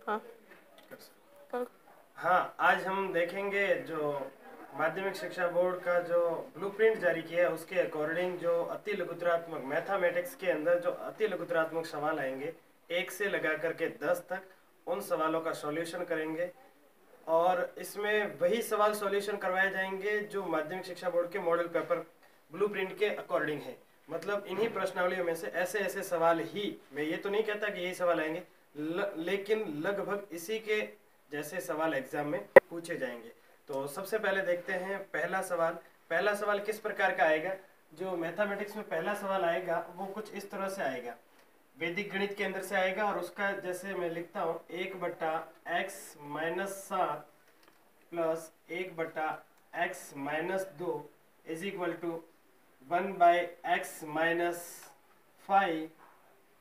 हाँ कर। हाँ, आज हम देखेंगे जो माध्यमिक शिक्षा बोर्ड का जो ब्लूप्रिंट जारी किया है उसके अकॉर्डिंग जो अति लघुतरात्मक मैथमेटिक्स के अंदर जो अति लघुतरात्मक सवाल आएंगे 1 से लगा करके 10 तक, उन सवालों का सॉल्यूशन करेंगे। और इसमें वही सवाल सॉल्यूशन करवाए जाएंगे जो माध्यमिक शिक्षा बोर्ड के मॉडल पेपर ब्लूप्रिंट के अकॉर्डिंग है। मतलब इन्हीं प्रश्नावलियों में से ऐसे ऐसे सवाल ही, मैं ये तो नहीं कहता कि यही सवाल आएंगे, लेकिन लगभग इसी के जैसे सवाल एग्जाम में पूछे जाएंगे। तो सबसे पहले देखते हैं पहला सवाल। पहला सवाल किस प्रकार का आएगा? जो मैथमेटिक्स में पहला सवाल आएगा वो कुछ इस तरह से आएगा, वैदिक गणित के अंदर से आएगा। और उसका जैसे मैं लिखता हूँ 1/x-7 plus 1/x-2 is equal to 1/x-5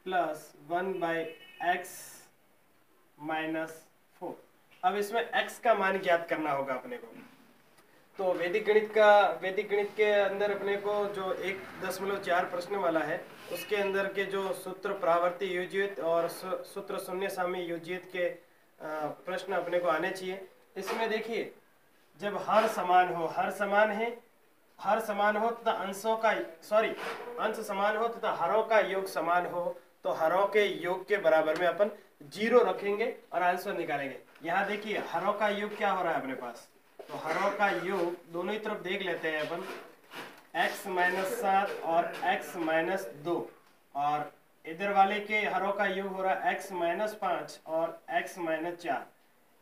plus 1/x-4। अब इसमें x का मान ज्ञात करना होगा अपने को। तो वैदिक गणित के अंदर अपने को जो 1.4 प्रश्न वाला है उसके अंदर के जो सूत्र प्रावर्ती योजित और सूत्र शून्य साम्य योजित के प्रश्न अपने को आने चाहिए। इसमें देखिए, जब हर समान हो तथा अंश समान हो तथा हरों का योग समान हो तो हरों के योग के बराबर में अपन 0 रखेंगे और आंसर निकालेंगे। यहाँ देखिए हरों का योग क्या हो रहा है अपने पास, तो हरों का योग दोनों ही तरफ देख लेते हैं अपन, x-7 और x-2, और इधर वाले के हरों का योग हो रहा है x-5 और x-4।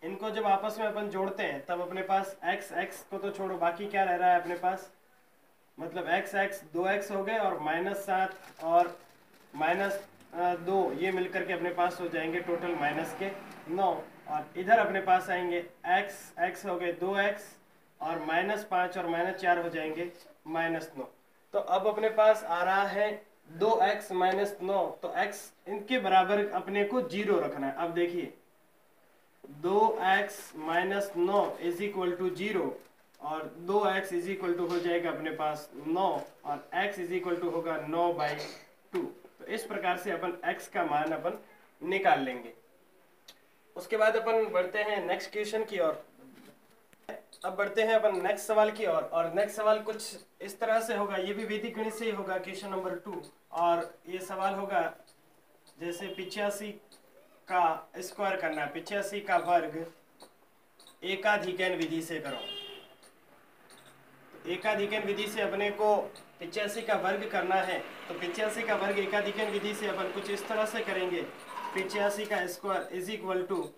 इनको जब आपस में अपन जोड़ते हैं तब अपने पास x को तो छोड़ो, बाकी क्या रह रहा है अपने पास, मतलब x 2x हो गए और -7 और -2 ये मिलकर के अपने पास हो जाएंगे टोटल -9। और इधर अपने पास आएंगे x हो गए 2x और -5 और -4 हो जाएंगे -9। तो अब अपने पास आ रहा है 2x -9, तो x इनके बराबर अपने को 0 रखना है। अब देखिए 2x -9 इज इक्वल टू 0 और 2x इज इक्वल टू हो जाएगा अपने पास 9 और x इज इक्वल टू होगा 9/2। तो इस प्रकार से अपन x का मान अपन निकाल लेंगे। उसके बाद अपन बढ़ते हैं नेक्स्ट क्वेश्चन की ओर। अब बढ़ते हैं अपन नेक्स्ट सवाल की ओर, और नेक्स्ट सवाल कुछ इस तरह से होगा, ये भी वैदिक गणित से ही होगा, क्वेश्चन नंबर 2। और ये सवाल होगा जैसे 85 का स्क्वायर करना है, 85 का वर्ग एकाधिकन विधि से करो। एकाधिकन विधि से अपने को 85 का वर्ग करना है, तो 85 का वर्ग एकाधिकन विधि से अपन कुछ इस तरह से करेंगे, 85 का स्क्वायर इज इक्वल टू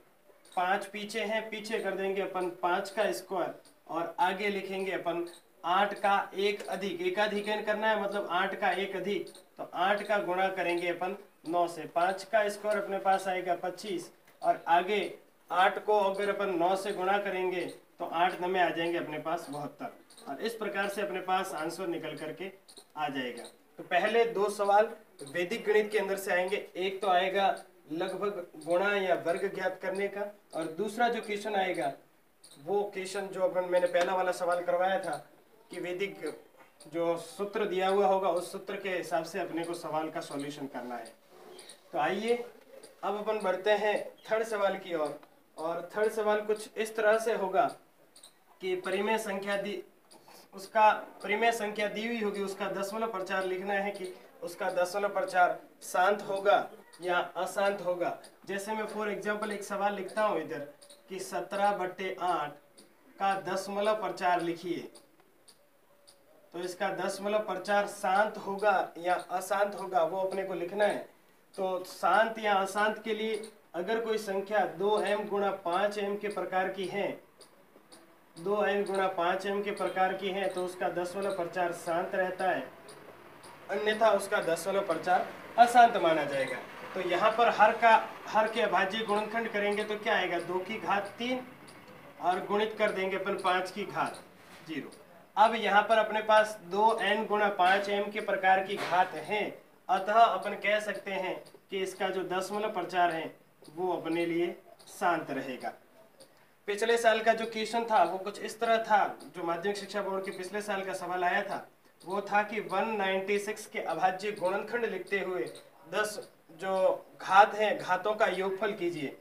5 पीछे हैं, पीछे कर देंगे अपन 5 का स्क्वायर और आगे लिखेंगे अपन 8 का 1 अधिक, एकाधिकन करना है मतलब 8 का 1 अधिक, तो 8 का गुणा करेंगे अपन 9 से, 5 का स्क्वायर अपने पास आएगा 25 और आगे 8 को अगर अपन 9 से गुणा करेंगे तो 8 9 में आ जाएंगे अपने पास 72। और इस प्रकार से अपने पास आंसर निकल करके आ जाएगा। तो पहले 2 सवाल वैदिक गणित के अंदर से आएंगे, एक तो आएगा लगभग गुणा या वर्ग ज्ञात करने का, और दूसरा जो क्वेश्चन आएगा वो क्वेश्चन जो अपन मैंने पहला वाला सवाल करवाया था कि वैदिक जो सूत्र दिया हुआ होगा उस सूत्र के हिसाब से अपने को सवाल का सॉल्यूशन करना है। तो आइए अब अपन बढ़ते हैं थर्ड सवाल की ओर। और थर्ड सवाल कुछ इस तरह से होगा कि परिमेय संख्या दी हुई होगी, उसका दशमलव प्रचार लिखना है कि उसका दशमलव प्रचार शांत होगा या अशांत होगा। जैसे मैं फॉर एग्जांपल एक सवाल लिखता हूँ इधर कि 17/8 का दशमलव प्रचार लिखिए, तो इसका दशमलव प्रचार शांत होगा या अशांत होगा वो अपने को लिखना है। तो शांत या अशांत के लिए अगर कोई संख्या 2m गुणा 5m के प्रकार की है, 2n गुणा 5m के प्रकार की है तो उसका दशमलव प्रचार शांत रहता है, अन्यथा उसका दशमलव प्रचार अशांत माना जाएगा। तो यहाँ पर हर के अभाज्य गुणनखंड करेंगे तो क्या आएगा, 2 की घात 3 और गुणित कर देंगे अपन 5 की घात 0। अब यहाँ पर अपने पास 2n गुणा 5m के प्रकार की घात है, अतः अपन कह सकते हैं कि इसका जो दशमलव प्रचार है वो अपने लिए शांत रहेगा। पिछले साल का जो क्वेश्चन था वो कुछ इस तरह था, जो माध्यमिक शिक्षा बोर्ड के पिछले साल का सवाल आया था वो था कि 196 के अभाज्य गुणनखंड लिखते हुए 10 जो घात है घातों का योगफल कीजिए।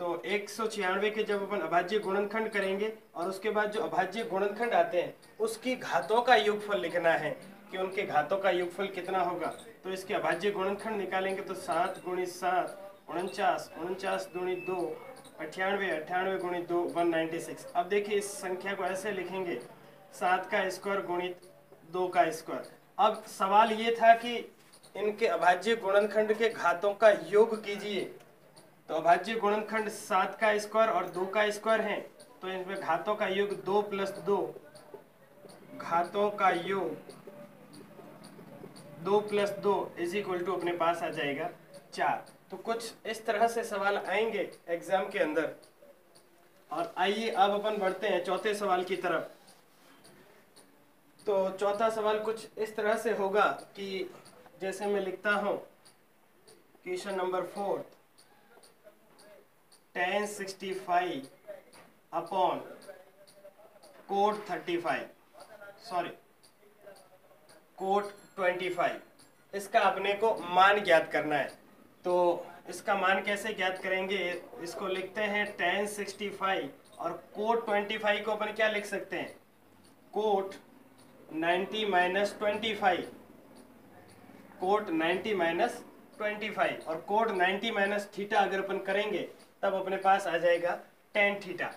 तो 196 के जब अपन अभाज्य गुणनखंड करेंगे और उसके बाद जो अभाज्य गुणनखंड आते हैं उसकी घातों का योगफल लिखना है कि उनके घातों का योगफल कितना होगा। तो इसके अभाज्य गुणनखंड निकालेंगे तो 7 × 7 49, 49 × 2 98, 98 × 2 196। अब देखिए इस संख्या को ऐसे लिखेंगे 7 का स्क्वायर गुणित 2 का स्क्वायर। अब सवाल ये था कि इनके अभाज्य गुणनखंड के घातों का योग कीजिए। तो अभाज्य गुणनखंड 7 का स्क्वायर और 2 का स्क्वायर है, तो इनमें घातों का योग 2 + 2, घातों का योग 2 + 2 = अपने पास आ जाएगा 4। तो कुछ इस तरह से सवाल आएंगे एग्जाम के अंदर। और आइए अब अपन बढ़ते हैं चौथे सवाल की तरफ। तो चौथा सवाल कुछ इस तरह से होगा कि जैसे मैं लिखता हूं question number 4, tan 65 upon cot 35, sorry cot 25, इसका अपने को मान ज्ञात करना है। तो इसका मान कैसे ज्ञात करेंगे, इसको लिखते हैं tan 65 और cot 25 को अपन क्या लिख सकते हैं, cot 90 - 25, cot 90 - 25 और cot 90 - थीटा अगर अपन करेंगे तब अपने पास आ जाएगा tan थीटा।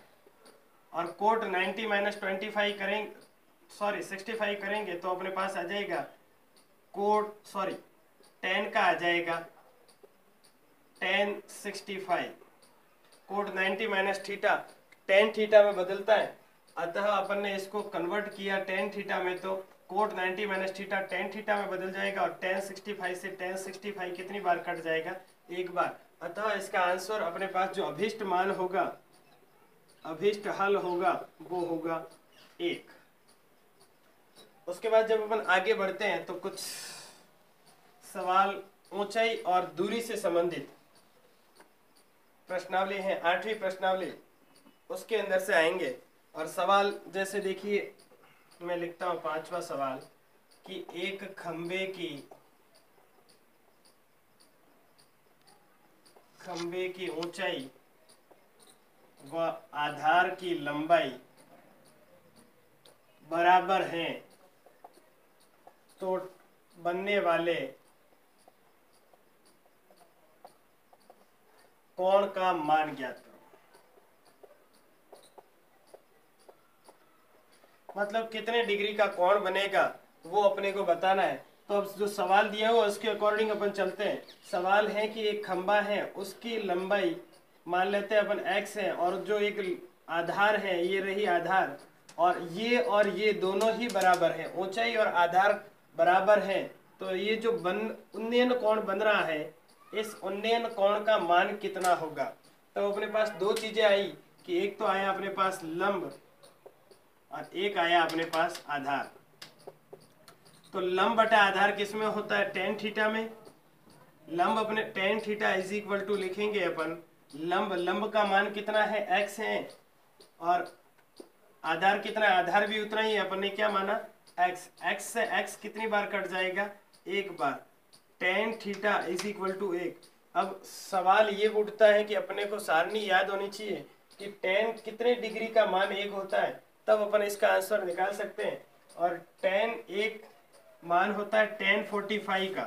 और cot 90 - 25 करेंगे, सॉरी 65 करेंगे तो अपने पास आ जाएगा tan का आ जाएगा tan 65। cot 90 - theta tan theta में बदलता है, अतः अपन ने इसको कन्वर्ट किया tan थीटा में, तो cot 90 - थीटा tan थीटा में बदल जाएगा और tan 65 से tan 65 कितनी बार कट जाएगा, एक बार। अतः इसका आंसर अपने पास जो अभीष्ट मान होगा, अभीष्ट हल होगा, वो होगा 1। उसके बाद जब अपन आगे बढ़ते हैं तो कुछ सवाल ऊंचाई और दूरी से संबंधित प्रश्नावली है, 8वीं प्रश्नावली, उसके अंदर से आएंगे। और सवाल जैसे देखिए मैं लिखता हूं 5वां सवाल कि एक खंबे की ऊंचाई व आधार की लंबाई बराबर हैं, तो बनने वाले कोण का मान ज्ञात करो। मतलब कितने डिग्री का कोण बनेगा वो अपने को बताना है। तो अब जो सवाल दिया हुआ उसके अकॉर्डिंग अपन चलते हैं। सवाल है कि एक खंबा है, उसकी लंबाई मान लेते हैं अपन x है, और जो एक आधार है, ये रही आधार, और ये दोनों ही बराबर है, ऊंचाई और आधार बराबर है। तो ये जो उन्नयन कोण बन रहा है, इस उन्नयन कोण का मान कितना होगा। तो अपने पास दो चीजें आई कि एक तो आया अपने पास लंब और एक आया अपने पास आधार। तो लंब बटा आधार किस में होता है, tan थीटा में। लंब अपने tan थीटा = लिखेंगे अपन, लंब का मान कितना है, x है, और आधार कितना है, आधार भी उतना ही है, अपन ने क्या माना, x से x कितनी बार कट जाएगा, एक बार। tan theta = 1। अब सवाल ये उठता है कि अपने को सारणी याद होनी चाहिए कि tan कितने डिग्री का मान 1 होता है, तब अपन इसका आंसर निकाल सकते हैं। और tan एक मान होता है tan 45 का,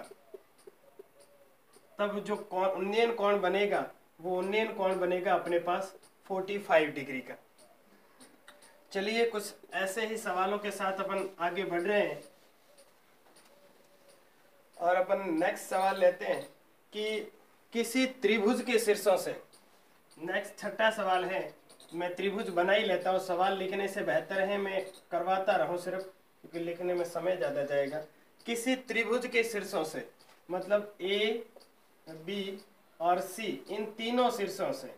तब जो उन्नयन कोण बनेगा वो उन्नयन कोण बनेगा अपने पास 45 डिग्री का। चलिए कुछ ऐसे ही सवालों के साथ अपन आगे बढ़ रहे हैं और अपन नेक्स्ट सवाल लेते हैं कि किसी त्रिभुज के शीर्षों से, नेक्स्ट 6ठा सवाल है। मैं त्रिभुज बना ही लेता हूँ, सवाल लिखने से बेहतर है मैं करवाता रहूं सिर्फ, क्योंकि लिखने में समय ज़्यादा जाएगा। किसी त्रिभुज के शीर्षों से मतलब A, B और C, इन तीनों शीर्षों से,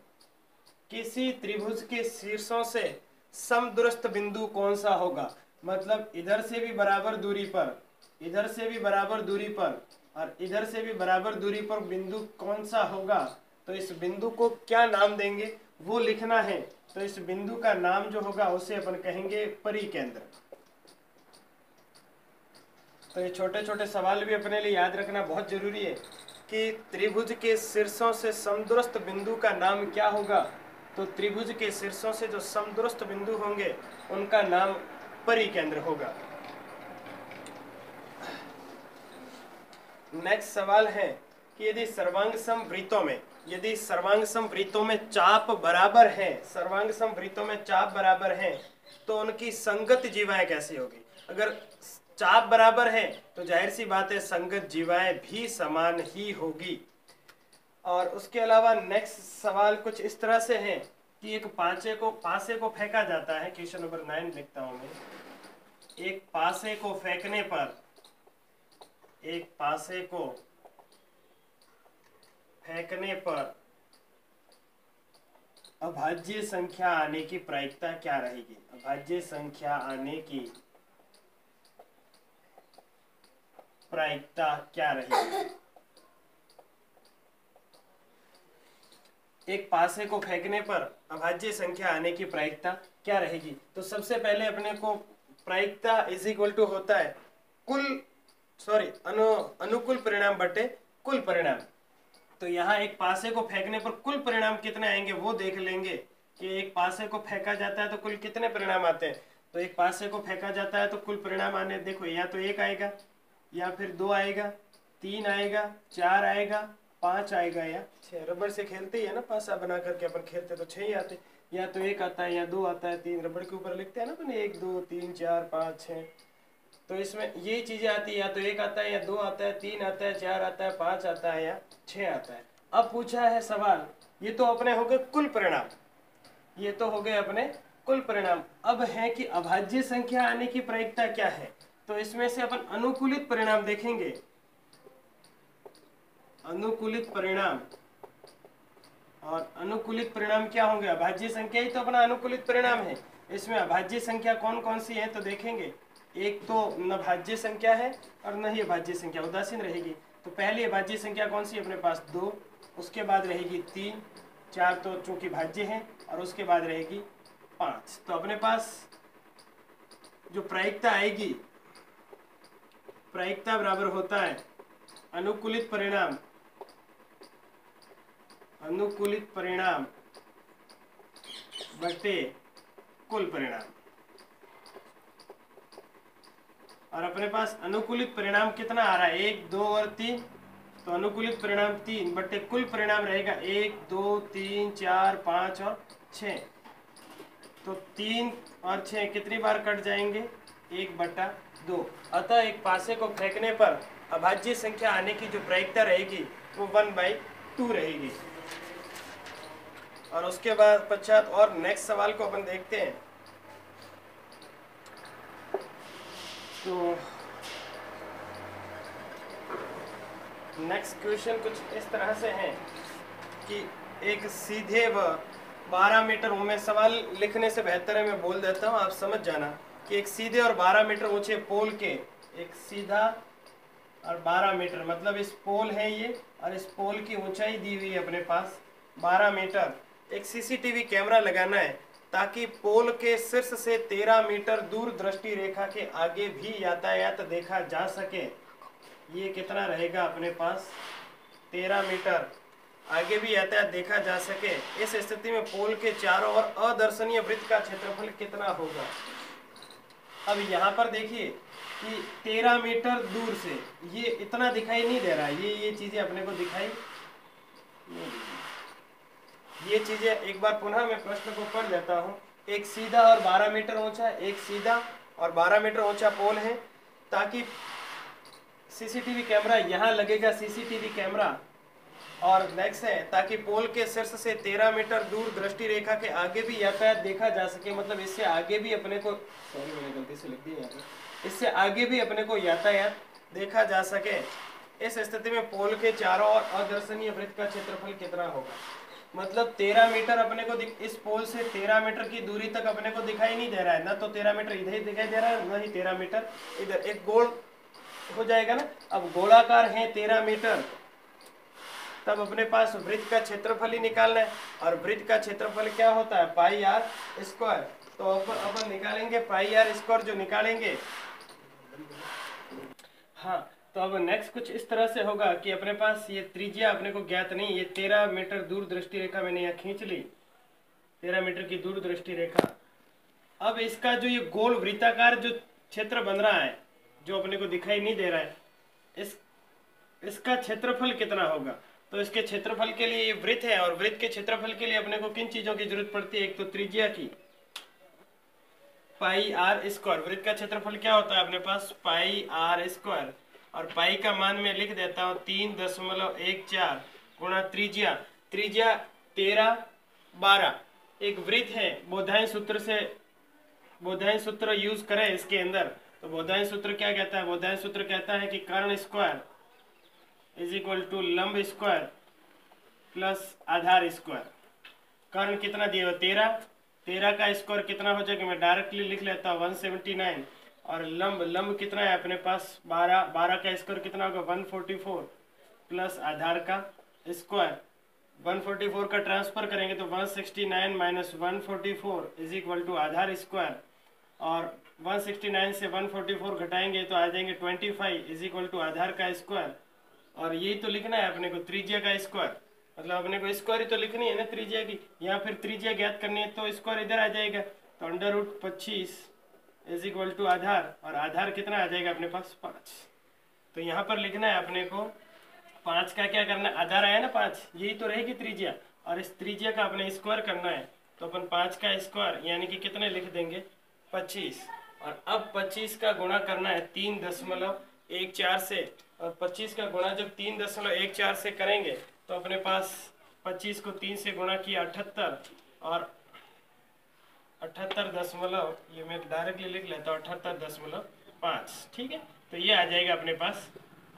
किसी त्रिभुज के शीर्षों से समदूरस्थ बिंदु कौन सा होगा। मतलब इधर से भी बराबर दूरी पर, इधर से भी बराबर दूरी पर और इधर से भी बराबर दूरी पर बिंदु कौन सा होगा। तो इस बिंदु को क्या नाम देंगे वो लिखना है। तो इस बिंदु का नाम जो होगा उसे अपन कहेंगे परिकेंद्र। तो ये छोटे छोटे सवाल भी अपने लिए याद रखना बहुत जरूरी है। कि त्रिभुज के शीर्षों से समदूरस्थ बिंदु का नाम क्या होगा। तो त्रिभुज के शीर्षों से जो समदूरस्थ बिंदु होंगे उनका नाम परिकेंद्र होगा। नेक्स्ट सवाल है कि यदि सर्वांग समवृत्तों में चाप बराबर है, सर्वांग समवृत्तों में चाप बराबर है, तो उनकी संगत जीवाएं कैसी होगी। अगर चाप बराबर है तो जाहिर सी बात है संगत जीवाएं भी समान ही होगी। और उसके अलावा नेक्स्ट सवाल कुछ इस तरह से है कि एक पासे को फेंका जाता है। क्वेश्चन नंबर 9 लिखता हूं मैं। एक पासे को फेंकने पर अभाज्य संख्या आने की प्रायिकता क्या रहेगी। अभाज्य संख्या आने की प्रायिकता क्या रहेगी। एक पासे को फेंकने पर अभाज्य संख्या आने की प्रायिकता क्या रहेगी। तो सबसे पहले अपने को प्रायिकता इज इक्वल टू होता है अनुकूल परिणाम बटे कुल परिणाम। तो यहाँ एक पासे को फेंकने पर कुल परिणाम कितने आएंगे वो देख लेंगे कि एक पासे को फेंका जाता है तो कुल कितने परिणाम आते हैं। तो एक पासे को फेंका जाता है तो कुल परिणाम आने देखो, या तो 1 आएगा, या फिर 2 आएगा, 3 आएगा, 4 आएगा, 5 आएगा, या 6। रबड़ से खेलते ही है ना, पासा बना करके अपन खेलते तो 6 ही आते। या तो 1 आता है, या 2 आता है, 3 रबड़ के ऊपर लिखते हैं ना अपन 1 2 3 4 5 6। तो इसमें ये चीजें आती है, या तो 1 आता है, या 2 आता है, 3 आता है, 4 आता है, 5 आता है, या 6 आता है। अब पूछा है सवाल, ये तो अपने हो गए कुल परिणाम, ये तो हो गए अपने कुल परिणाम। अब है कि अभाज्य संख्या आने की प्रायिकता क्या है। तो इसमें से अपन अनुकूलित परिणाम देखेंगे। अनुकूलित परिणाम, और अनुकूलित परिणाम क्या होंगे, अभाज्य संख्या ही तो अपना अनुकूलित परिणाम है। इसमें अभाज्य संख्या कौन कौन सी है तो देखेंगे। एक तो न भाज्य संख्या है और न ही अभाज्य संख्या, उदासीन रहेगी। तो पहली अभाज्य संख्या कौन सी अपने पास 2, उसके बाद रहेगी 3, 4 तो चूंकि भाज्य है, और उसके बाद रहेगी 5। तो अपने पास जो प्रायिकता आएगी, प्रायिकता बराबर होता है अनुकूलित परिणाम बटे कुल परिणाम। और अपने पास अनुकूलित परिणाम कितना आ रहा है, 1 2 और 3। तो अनुकूलित परिणाम 3 बटे कुल परिणाम रहेगा 1 2 3 4 5 और 6। तो 3 और 6 कितनी बार कट जाएंगे, 1/2। अतः एक पासे को फेंकने पर अभाज्य संख्या आने की जो प्रायिकता रहेगी वो 1/2 रहेगी। और उसके बाद पश्चात और नेक्स्ट सवाल को अपन देखते हैं। तो नेक्स्ट क्वेश्चन कुछ इस तरह से है कि एक सीधे व 12 मीटर, मैं सवाल लिखने से बेहतर है मैं बोल देता हूँ, आप समझ जाना कि एक सीधे और 12 मीटर ऊंचे पोल के, एक सीधा और 12 मीटर मतलब इस पोल है ये, और इस पोल की ऊंचाई दी हुई है अपने पास 12 मीटर। एक सीसीटीवी कैमरा लगाना है ताकि पोल के शीर्ष से 13 मीटर दूर दृष्टि रेखा के आगे भी यातायात देखा जा सके। ये कितना रहेगा अपने पास, 13 मीटर आगे भी यातायात देखा जा सके। इस स्थिति में पोल के चारों ओर अदर्शनीय वृत्त का क्षेत्रफल कितना होगा। अब यहाँ पर देखिए कि 13 मीटर दूर से ये इतना दिखाई नहीं दे रहा है, ये चीजें अपने को दिखाई नहीं दे रही। ये चीजें एक बार पुनः मैं प्रश्न को पढ़ लेता हूँ। एक सीधा और 12 मीटर ऊंचा, एक सीधा और 12 मीटर ऊंचा पोल है, ताकि सीसीटीवी कैमरा यहाँ लगेगा, सीसीटीवी कैमरा। और नेक्स्ट है ताकि पोल के शीर्ष से 13 मीटर दूर दृष्टि रेखा के आगे भी यातायात देखा जा सके, मतलब इससे आगे भी अपने को, सॉरी मैंने गलती से लिख दिया यहाँ पे, इससे आगे भी अपने को यातायात देखा जा सके। इस स्थिति में पोल के चारों ओर अदर्शनीय वृत्त का क्षेत्रफल कितना होगा। मतलब 13 मीटर अपने को इस पोल से 13 मीटर की दूरी तक अपने को दिखाई नहीं दे रहा है, ना तो 13 मीटर इधर ही दिखाई दे रहा है, ना ही 13 मीटर इधर। एक गोल हो जाएगा ना। अब गोलाकार है 13 मीटर, तब अपने पास वृत्त का क्षेत्रफल ही निकालना है, और वृत्त का क्षेत्रफल क्या होता है, पाई आर स्क्वायर। तो अपन निकालेंगे पाई आर स्क्वायर, जो निकालेंगे। हाँ, तो अब नेक्स्ट कुछ इस तरह से होगा कि अपने पास ये त्रिज्या अपने को ज्ञात नहीं, ये 13 मीटर दूर दृष्टि रेखा मैंने यहाँ खींच ली, 13 मीटर की दूर दृष्टि रेखा। अब इसका जो ये गोल वृत्ताकार जो क्षेत्र बन रहा है, जो अपने को दिखाई नहीं दे रहा है, इसका क्षेत्रफल कितना होगा? तो इसके क्षेत्रफल के लिए ये वृत्त है, और वृत्त के क्षेत्रफल के लिए अपने को किन चीजों की जरूरत पड़ती है? एक तो त्रिज्या की, पाई आर स्क्वायर। वृत्त का क्षेत्रफल क्या होता है अपने पास? पाई आर स्क्वायर। और पाई का मान मैं लिख देता हूँ 3.14 गुणा त्रिज्या। त्रिज्या 13, 12 एक वृत्त है। बोधायन सूत्र यूज करें इसके अंदर, तो बोधायन सूत्र क्या कहता है? बोधायन सूत्र कहता है कि कर्ण स्क्वायर इज इक्वल टू लंब स्क्वायर प्लस आधार स्क्वायर। कर्ण कितना दिया हुआ? 13, 13 का स्क्वायर कितना हो जाएगा? मैं डायरेक्टली लिख लेता हूँ 179। और लंब कितना है अपने पास? 12, 12 का स्क्वायर कितना होगा? 144 प्लस आधार का स्क्वायर। 144 का ट्रांसफर करेंगे तो 169 माइनस 144 इज इक्वल टू आधार स्क्वायर। और 169 से 144 घटाएंगे तो आ जाएंगे 25 इज इक्वल टू आधार का स्क्वायर। और यही तो लिखना है अपने को, त्रिज्या का स्क्वायर। मतलब अपने को स्क्वायर ही तो लिखनी है ना त्रिज्या की, या फिर त्रिज्या ज्ञात करनी है तो स्क्वायर इधर आ जाएगा। तो √25 इज इक्वल टू आधार, और आधार कितना आ जाएगा अपने पास? 5। तो यहाँ पर लिखना है अपने को 5 का क्या करना है? आधार आया ना 5, यही तो रहेगी त्रिज्या, और इस त्रिज्या का अपने स्क्वायर करना है। तो अपन 5 का स्क्वायर यानी कि कितने लिख देंगे? 25। और अब 25 का गुणा करना है 3.14 से, और 25 का गुणा जब 3.14 से करेंगे तो अपने पास 25 को 3 से गुणा किया 78, और 78 ये मैं डायरेक्टली लिख लेता हूँ 78.5। ठीक है, तो ये आ जाएगा अपने पास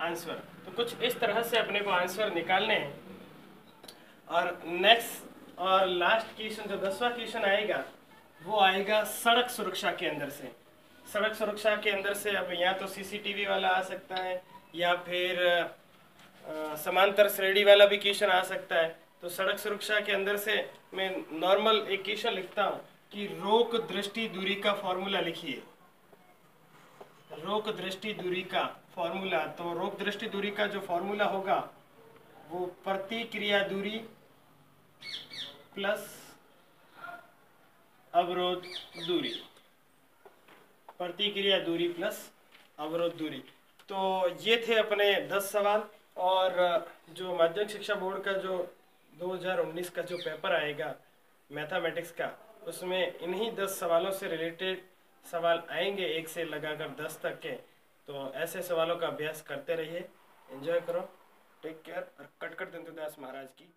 आंसर। तो कुछ इस तरह से अपने को आंसर निकालने हैं। और नेक्स्ट और लास्ट क्वेश्चन, जो 10वां क्वेश्चन आएगा वो आएगा सड़क सुरक्षा के अंदर से। सड़क सुरक्षा के अंदर से अब या तो सीसीटीवी वाला आ सकता है, या फिर समांतर श्रेणी वाला भी क्वेश्चन आ सकता है। तो सड़क सुरक्षा के अंदर से मैं नॉर्मल एक क्वेश्चन लिखता हूँ कि रोक दृष्टि दूरी का फॉर्मूला लिखिए। रोक दृष्टि दूरी का फॉर्मूला, तो रोक दृष्टि दूरी का जो फॉर्मूला होगा वो प्रतिक्रिया दूरी प्लस अवरोध दूरी, प्रतिक्रिया दूरी प्लस अवरोध दूरी। तो ये थे अपने 10 सवाल। और जो माध्यमिक शिक्षा बोर्ड का जो 2019 का जो पेपर आएगा मैथमेटिक्स का, उसमें इन्हीं 10 सवालों से रिलेटेड सवाल आएंगे, 1 से लगाकर 10 तक के। तो ऐसे सवालों का अभ्यास करते रहिए, एंजॉय करो, टेक केयर, और कट कर देते दास महाराज की।